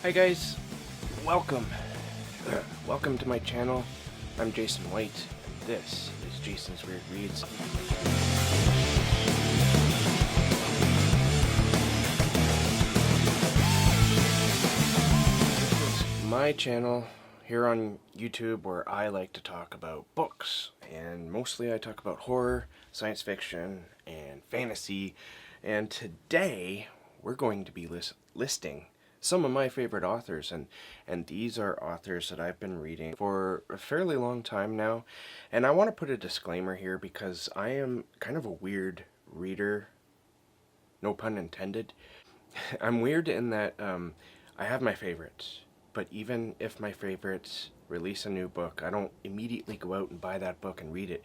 Hi guys, welcome. Welcome to my channel. I'm Jason White, and this is Jason's Weird Reads. This is my channel here on YouTube where I like to talk about books, and mostly I talk about horror, science fiction, and fantasy. And today we're going to be listing some of my favorite authors, and these are authors that I've been reading for a fairly long time now. And I want to put a disclaimer here because I am kind of a weird reader, no pun intended. I'm weird in that I have my favorites, but even if my favorites release a new book, I don't immediately go out and buy that book and read it.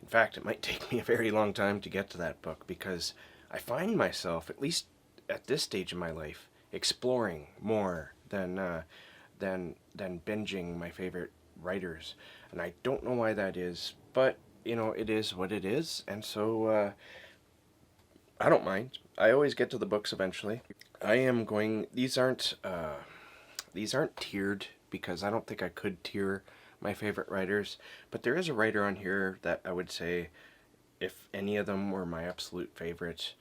In fact, it might take me a very long time to get to that book because I find myself, at least at this stage of my life, exploring more than binging my favorite writers. And I don't know why that is, but you know, it is what it is, and so I don't mind. I always get to the books eventually. These aren't tiered because I don't think I could tier my favorite writers, but there is a writer on here that I would say, if any of them were my absolute favorite,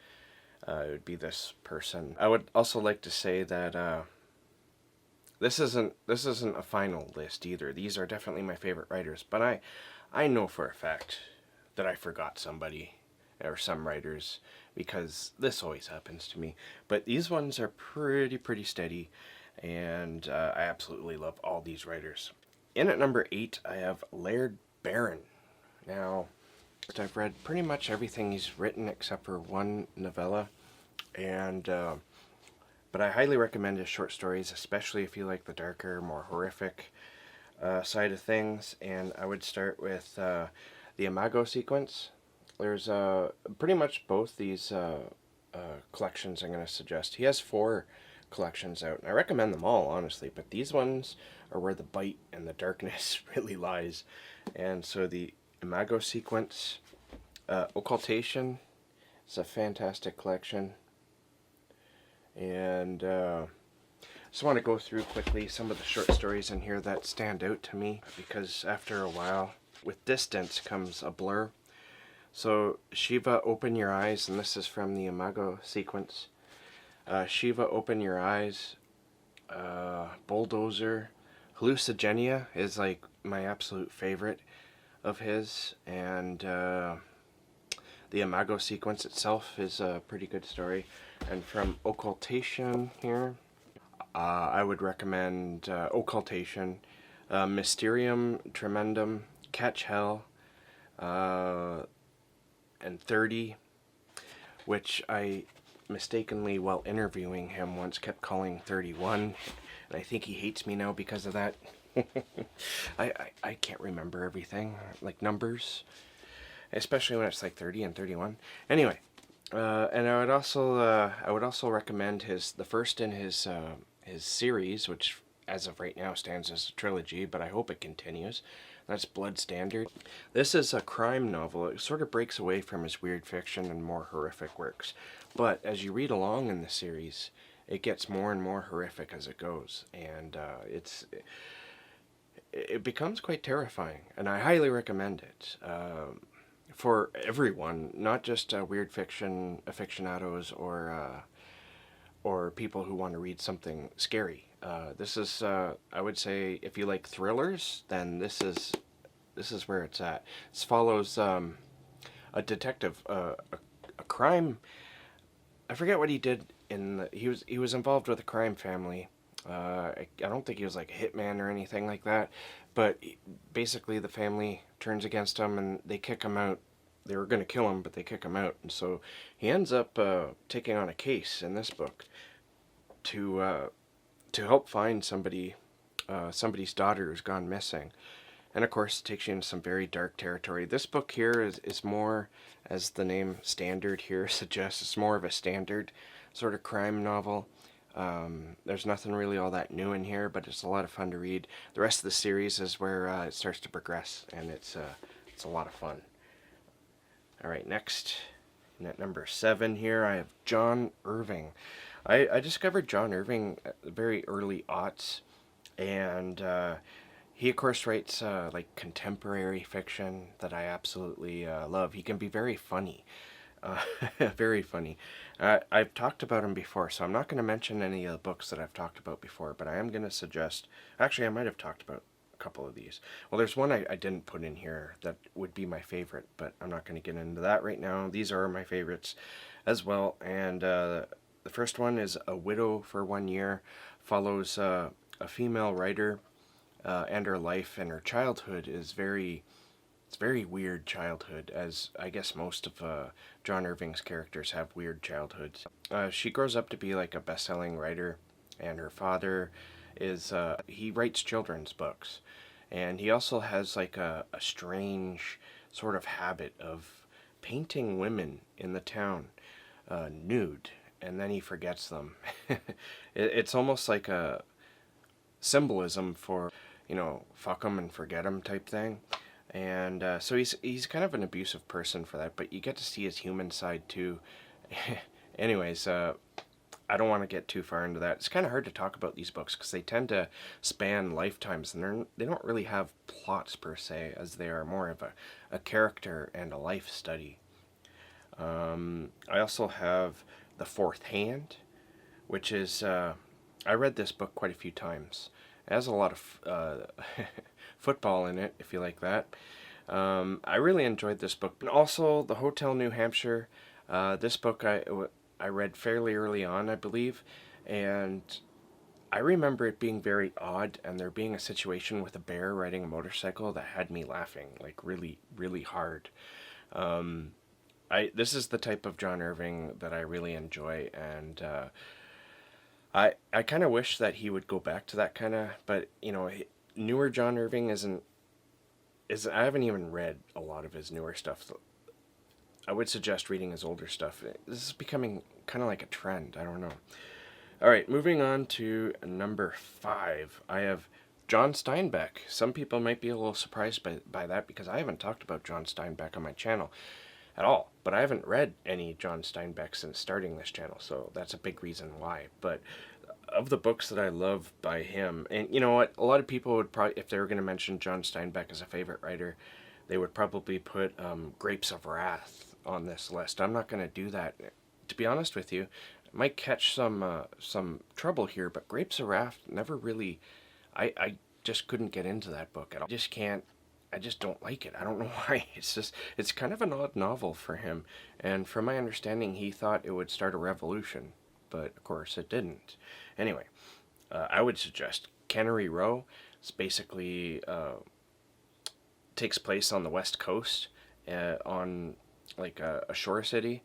it would be this person. I would also like to say that this isn't a final list either. These are definitely my favorite writers, but I know for a fact that I forgot somebody or some writers, because this always happens to me. But these ones are pretty steady, and I absolutely love all these writers. In at number 8, I have Laird Barron. Now, I've read pretty much everything he's written except for one novella, and but I highly recommend his short stories, especially if you like the darker, more horrific side of things. And I would start with the Imago sequence. There's pretty much both these collections I'm going to suggest. He has 4 collections out, and I recommend them all, honestly, but these ones are where the bite and the darkness really lies. And so the Imago sequence, Occultation, is a fantastic collection. And just want to go through quickly some of the short stories in here that stand out to me, because after a while, with distance comes a blur. So Shiva, Open Your Eyes, and this is from the Imago sequence. Shiva, Open Your Eyes, Bulldozer, Hallucigenia is like my absolute favorite of his, and the Imago sequence itself is a pretty good story. And from Occultation here, I would recommend Occultation, Mysterium Tremendum, Catch Hell, and 30, which I mistakenly, while interviewing him once, kept calling 31, and I think he hates me now because of that. I can't remember everything, like numbers, especially when it's like 30 and 31. Anyway, and I would also recommend the first in his series, which as of right now stands as a trilogy, but I hope it continues. That's Blood Standard. This is a crime novel. It sort of breaks away from his weird fiction and more horrific works, but as you read along in the series, it gets more and more horrific as it goes, and it becomes quite terrifying, and I highly recommend it for everyone, not just weird fiction aficionados or people who want to read something scary. This is, I would say, if you like thrillers, then this is where it's at. This follows a detective, a crime. I forget what he did he was involved with a crime family. I don't think he was like a hitman or anything like that, but basically the family turns against him and they kick him out. They were going to kill him, but they kick him out, and so he ends up taking on a case in this book to help find somebody's daughter who's gone missing. And of course, it takes you into some very dark territory. This book here is more, as the name Standard here suggests, it's more of a standard sort of crime novel. There's nothing really all that new in here, but it's a lot of fun to read. The rest of the series is where it starts to progress, and it's a lot of fun. Alright, next, at number 7 here, I have John Irving. I discovered John Irving at the very early aughts, and he, of course, writes like contemporary fiction that I absolutely love. He can be very funny, uh, very funny. I've talked about him before, so I'm not going to mention any of the books that I've talked about before, but I am going to suggest. Actually, I might have talked about a couple of these. Well, there's one I didn't put in here that would be my favorite, but I'm not going to get into that right now. These are my favorites as well, and the first one is A Widow for 1 Year, follows a female writer and her life and her childhood is very it's very weird childhood, as I guess most of John Irving's characters have weird childhoods. She grows up to be like a best-selling writer, and her father is he writes children's books, and he also has like a strange sort of habit of painting women in the town nude, and then he forgets them. It's almost like a symbolism for, fuck 'em and forget 'em type thing. And so he's kind of an abusive person for that, but you get to see his human side too. Anyways, I don't want to get too far into that. It's kind of hard to talk about these books because they tend to span lifetimes, and they don't really have plots per se, as they are more of a character and a life study. I also have The Fourth Hand, which is I read this book quite a few times. It has a lot of football in it, if you like that. I really enjoyed this book. And also, The Hotel New Hampshire. This book I read fairly early on, I believe, and I remember it being very odd, and there being a situation with a bear riding a motorcycle that had me laughing, like really, really hard. This is the type of John Irving that I really enjoy, and I kind of wish that he would go back to that kind of, but newer John Irving I haven't even read a lot of his newer stuff. So I would suggest reading his older stuff. This is becoming kind of like a trend. I don't know. All right, moving on to number 5. I have John Steinbeck. Some people might be a little surprised by that because I haven't talked about John Steinbeck on my channel at all. But I haven't read any John Steinbeck since starting this channel, so that's a big reason why. But of the books that I love by him, and you know what, a lot of people would probably, if they were going to mention John Steinbeck as a favorite writer, they would probably put Grapes of Wrath on this list. I'm not going to do that. To be honest with you, I might catch some trouble here, but Grapes of Wrath never really, I just couldn't get into that book at all. I just don't like it. I don't know why. It's kind of an odd novel for him. And from my understanding, he thought it would start a revolution, but of course it didn't. Anyway, I would suggest Cannery Row. It's basically takes place on the West Coast, on like a shore city.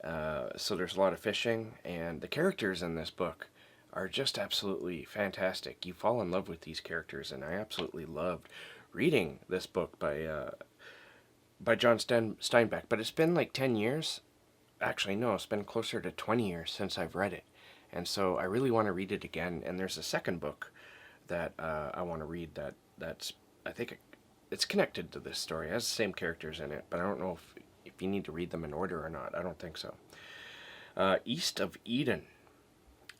So there's a lot of fishing, and the characters in this book are just absolutely fantastic. You fall in love with these characters, and I absolutely loved reading this book by John Steinbeck. But it's been like 10 years. Actually, no, it's been closer to 20 years since I've read it. And so I really want to read it again. And there's a second book that I want to read that's, I think it's connected to this story. It has the same characters in it, but I don't know if you need to read them in order or not. I don't think so. East of Eden.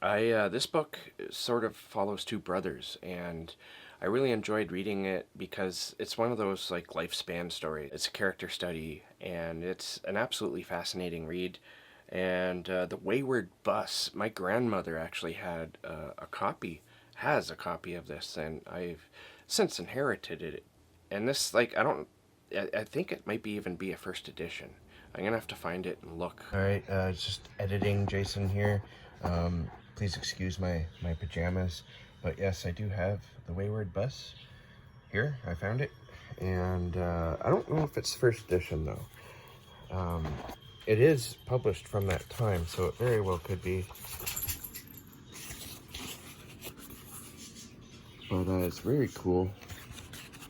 This book sort of follows two brothers, and I really enjoyed reading it because it's one of those like lifespan stories. It's a character study, and it's an absolutely fascinating read. And The Wayward Bus, my grandmother actually has a copy of this, and I've since inherited it. And this, like, I think it might even be a first edition. I'm gonna have to find it and look. All right, it's just editing Jason here. Please excuse my pajamas. But yes, I do have The Wayward Bus here. I found it. And I don't know if it's first edition, though. It is published from that time, so it very well could be. But it's very cool.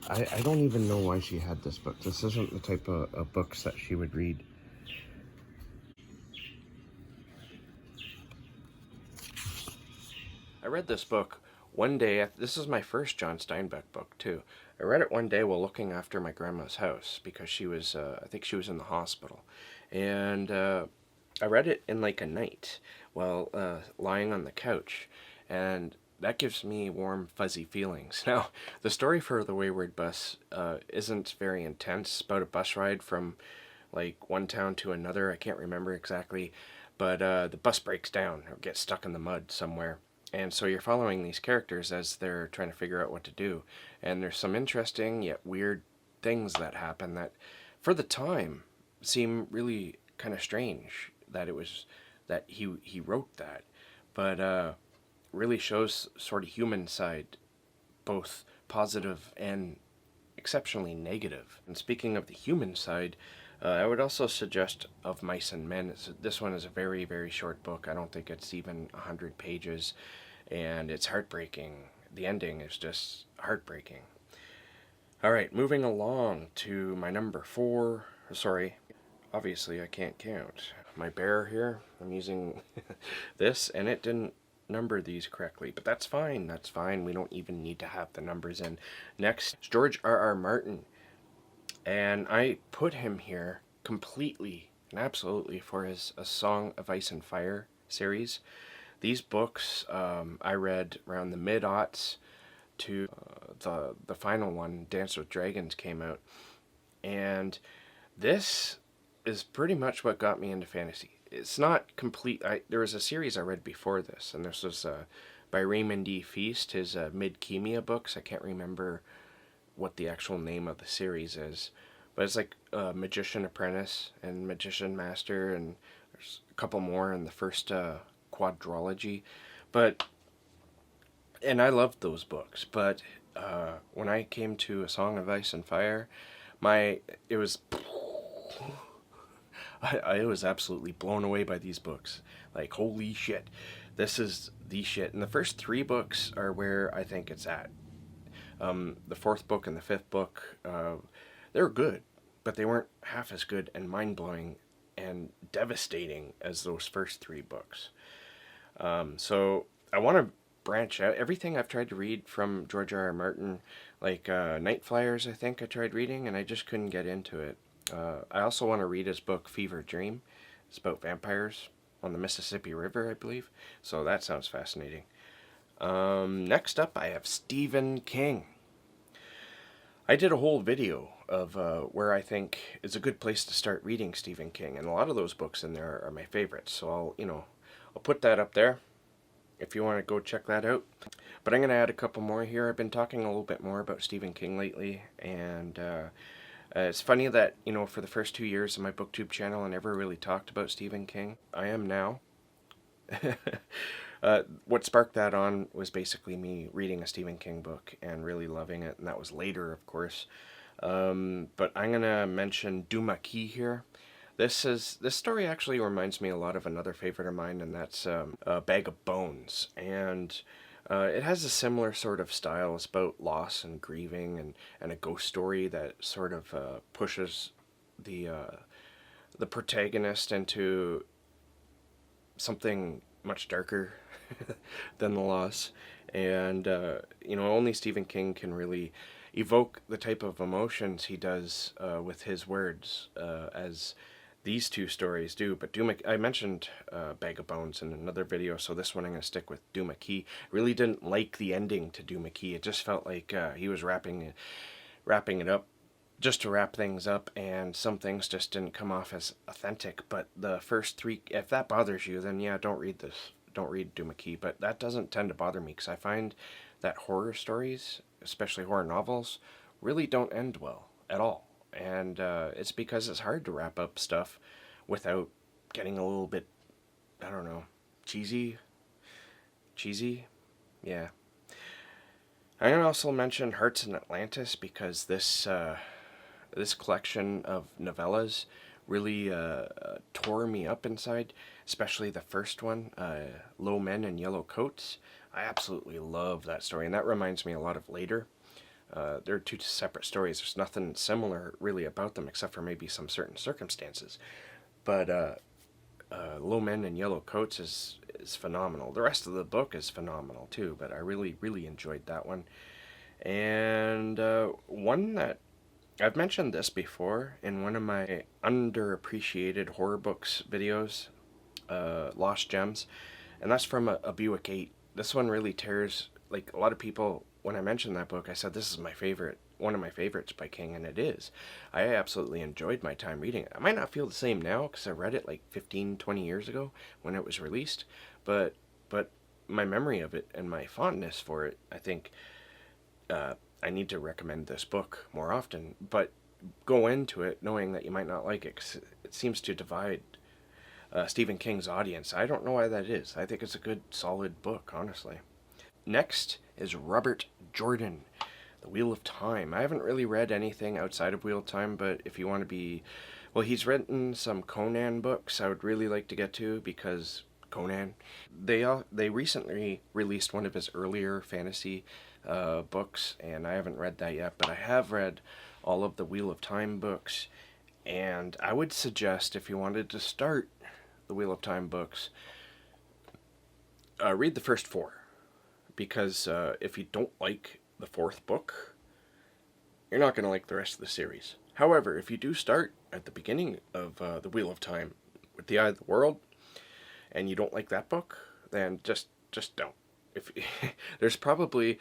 I don't even know why she had this book. This isn't the type of books that she would read. I read this book one day. This is my first John Steinbeck book, too. I read it one day while looking after my grandma's house because she was, I think she was in the hospital. And I read it in like a night while lying on the couch, and that gives me warm, fuzzy feelings. Now, the story for The Wayward Bus isn't very intense. It's about a bus ride from like one town to another. I can't remember exactly, but the bus breaks down or gets stuck in the mud somewhere. And so you're following these characters as they're trying to figure out what to do. And there's some interesting yet weird things that happen that, for the time, seem really kind of strange that it was that he wrote that, but really shows sort of human side, both positive and exceptionally negative. And speaking of the human side, I would also suggest Of Mice and Men. This one is a very, very short book. I don't think it's even 100 pages, and it's heartbreaking. The ending is just heartbreaking. All right, moving along to my number 4. Sorry, obviously I can't count. My bear here, I'm using this, and it didn't number these correctly, but that's fine. That's fine. We don't even need to have the numbers in. Next, George R.R. Martin. And I put him here completely and absolutely for his A Song of Ice and Fire series. These books I read around the mid-aughts to the final one, Dance with Dragons, came out. And this is pretty much what got me into fantasy. It's not complete. There was a series I read before this, and this was by Raymond D. Feast, his Mid-Chemia books. I can't remember what the actual name of the series is, but it's like Magician Apprentice and Magician Master, and there's a couple more in the first quadrology. And I loved those books, but when I came to A Song of Ice and Fire, it was I was absolutely blown away by these books. Like, holy shit, this is the shit. And the first 3 books are where I think it's at. The 4th book and the 5th book, they're good, but they weren't half as good and mind-blowing and devastating as those first 3 books. So I want to branch out. Everything I've tried to read from George R.R. Martin, like Night Flyers, I think I tried reading, and I just couldn't get into it. I also want to read his book Fever Dream. It's about vampires on the Mississippi River, I believe. So that sounds fascinating. Next up, I have Stephen King. I did a whole video of where I think is a good place to start reading Stephen King, and a lot of those books in there are my favorites. So I'll put that up there if you want to go check that out. But I'm going to add a couple more here. I've been talking a little bit more about Stephen King lately, and it's funny that, for the first 2 years of my BookTube channel, I never really talked about Stephen King. I am now. What sparked that on was basically me reading a Stephen King book and really loving it, and that was later, of course. But I'm going to mention Dumaki here. This story actually reminds me a lot of another favorite of mine, and that's A Bag of Bones. And it has a similar sort of style. It's about loss and grieving, and a ghost story that sort of pushes the protagonist into something much darker than the loss. And only Stephen King can really evoke the type of emotions he does with his words, as these 2 stories do. But I mentioned Bag of Bones in another video, so this one I'm going to stick with Dumaki. Really didn't like the ending to Dumaki. It just felt like he was wrapping it up just to wrap things up, and some things just didn't come off as authentic. But the first 3, if that bothers you, then yeah, don't read this. Don't read Dumaki. But that doesn't tend to bother me, because I find that horror stories, especially horror novels, really don't end well at all. And it's because it's hard to wrap up stuff without getting a little bit, I don't know, cheesy? Yeah. I'm going to also mention Hearts in Atlantis, because this collection of novellas really tore me up inside, especially the first one, Low Men in Yellow Coats. I absolutely love that story, and that reminds me a lot of Later. They're 2 separate stories. There's nothing similar really about them, except for maybe some certain circumstances. But Low Men in Yellow Coats is phenomenal. The rest of the book is phenomenal too, but I really, really enjoyed that one. And one that I've mentioned this before in one of my underappreciated horror books videos, Lost Gems, and that's from a Buick 8. This one really tears, like, a lot of people, when I mentioned that book, I said this is my favorite, one of my favorites by King, and it is. I absolutely enjoyed my time reading it. I might not feel the same now because I read it like 15, 20 years ago when it was released, but my memory of it and my fondness for it, I think I need to recommend this book more often, but go into it knowing that you might not like it because it seems to divide Stephen King's audience. I don't know why that is. I think it's a good, solid book, honestly. Next is Robert Jordan, The Wheel of Time. I haven't really read anything outside of Wheel of Time, but if you want to be... Well, he's written some Conan books I would really like to get to because Conan. They recently released one of his earlier fantasy books, and I haven't read that yet, but I have read all of the Wheel of Time books, and I would suggest if you wanted to start the Wheel of Time books, read the first 4, because if you don't like the 4th book, you're not going to like the rest of the series. However, if you do start at the beginning of the Wheel of Time with the Eye of the World, and you don't like that book, then just don't. If there's probably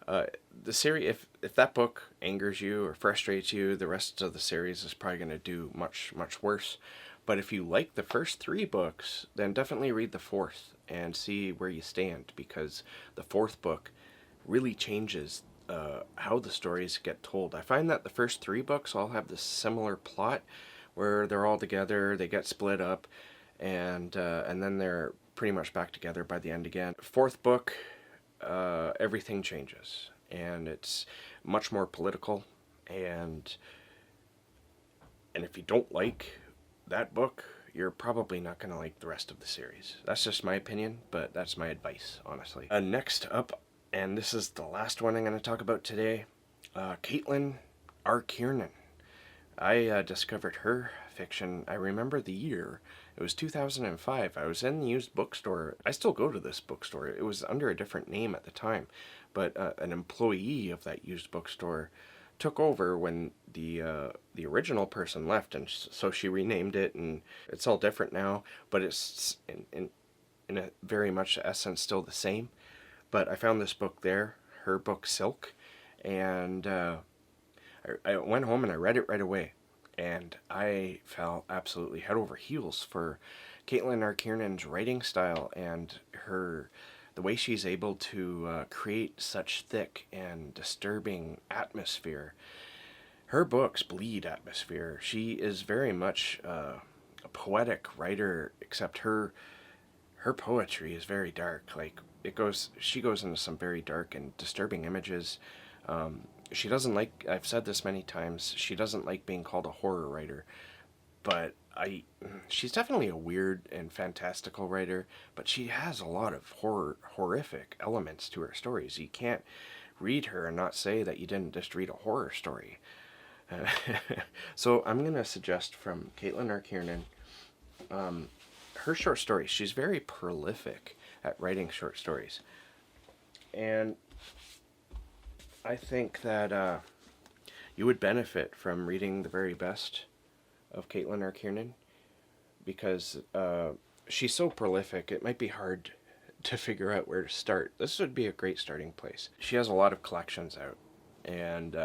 the series, if that book angers you or frustrates you, the rest of the series is probably going to do much worse. But if you like the first 3 books, then definitely read the 4th and see where you stand, because the 4th book really changes how the stories get told. I find that the first 3 books all have this similar plot where they're all together, they get split up, and then they're pretty much back together by the end again. 4th book, everything changes, and it's much more political, and if you don't like that book, you're probably not going to like the rest of the series. That's just my opinion, but that's my advice, honestly. Next up, and this is the last one I'm going to talk about today, Caitlin R. Kiernan. I discovered her fiction, I remember the year, it was 2005. I was in the used bookstore. I still go to this bookstore. It was under a different name at the time, but an employee of that used bookstore took over when the original person left, and so she renamed it, and it's all different now, but it's in a very much essence still the same. But I found this book there, her book Silk, and I went home and I read it right away, and I fell absolutely head over heels for Caitlin R. Kiernan's writing style and the way she's able to create such thick and disturbing atmosphere. Her books bleed atmosphere. She is very much a poetic writer, except her poetry is very dark. Like, she goes into some very dark and disturbing images. She doesn't like, I've said this many times, she doesn't like being called a horror writer, but she's definitely a weird and fantastical writer, but she has a lot of horrific elements to her stories. You can't read her and not say that you didn't just read a horror story. So I'm going to suggest from Caitlin R. Kiernan, her short stories. She's very prolific at writing short stories, and I think that you would benefit from reading the very best of Caitlin R. Kiernan, because she's so prolific, it might be hard to figure out where to start. This would be a great starting place. She has a lot of collections out, and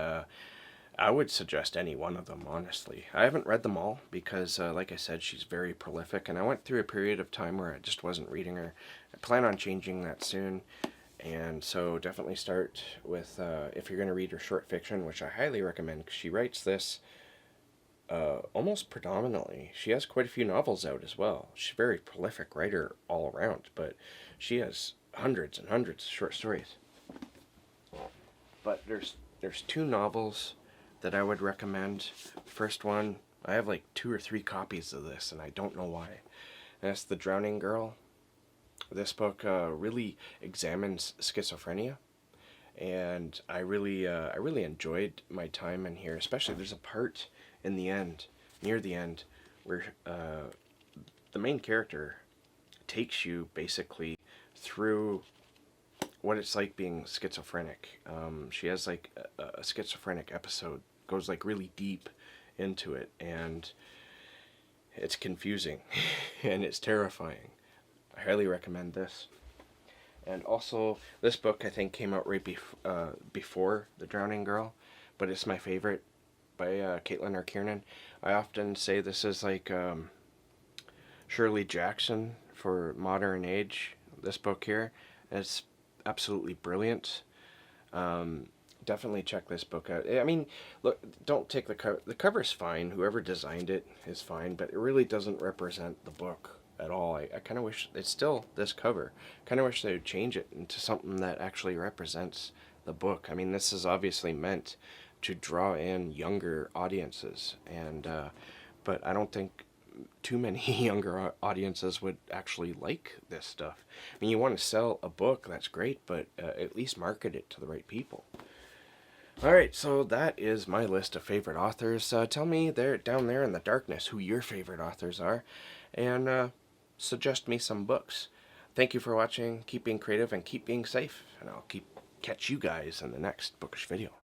I would suggest any one of them, honestly. I haven't read them all because, like I said, she's very prolific, and I went through a period of time where I just wasn't reading her. I plan on changing that soon. And so definitely start with, if you're going to read her short fiction, which I highly recommend, because she writes this almost predominantly. She has quite a few novels out as well. She's a very prolific writer all around, but she has hundreds and hundreds of short stories. But there's 2 novels that I would recommend. First one, I have like 2 or 3 copies of this, and I don't know why. And that's The Drowning Girl. This book really examines schizophrenia, and I really enjoyed my time in here. Especially, there's a part in the end, near the end, where the main character takes you basically through what it's like being schizophrenic. She has like a schizophrenic episode, goes like really deep into it, and it's confusing and it's terrifying. I highly recommend this. And also, this book I think came out right before The Drowning Girl, but it's my favorite, by Caitlin or Kiernan. I often say this is like Shirley Jackson for modern age, this book here. It's absolutely brilliant. Definitely check this book out. I mean, look, don't take the cover. The cover's fine. Whoever designed it is fine, but it really doesn't represent the book at all. I kind of wish it's still this cover. Kind of wish they would change it into something that actually represents the book. I mean, this is obviously meant to draw in younger audiences, and but I don't think too many younger audiences would actually like this stuff. I mean, you want to sell a book, that's great, but at least market it to the right people. Alright, so that is my list of favorite authors. Tell me there down there in the darkness who your favorite authors are, and suggest me some books. Thank you for watching. Keep being creative and keep being safe, and I'll catch you guys in the next bookish video.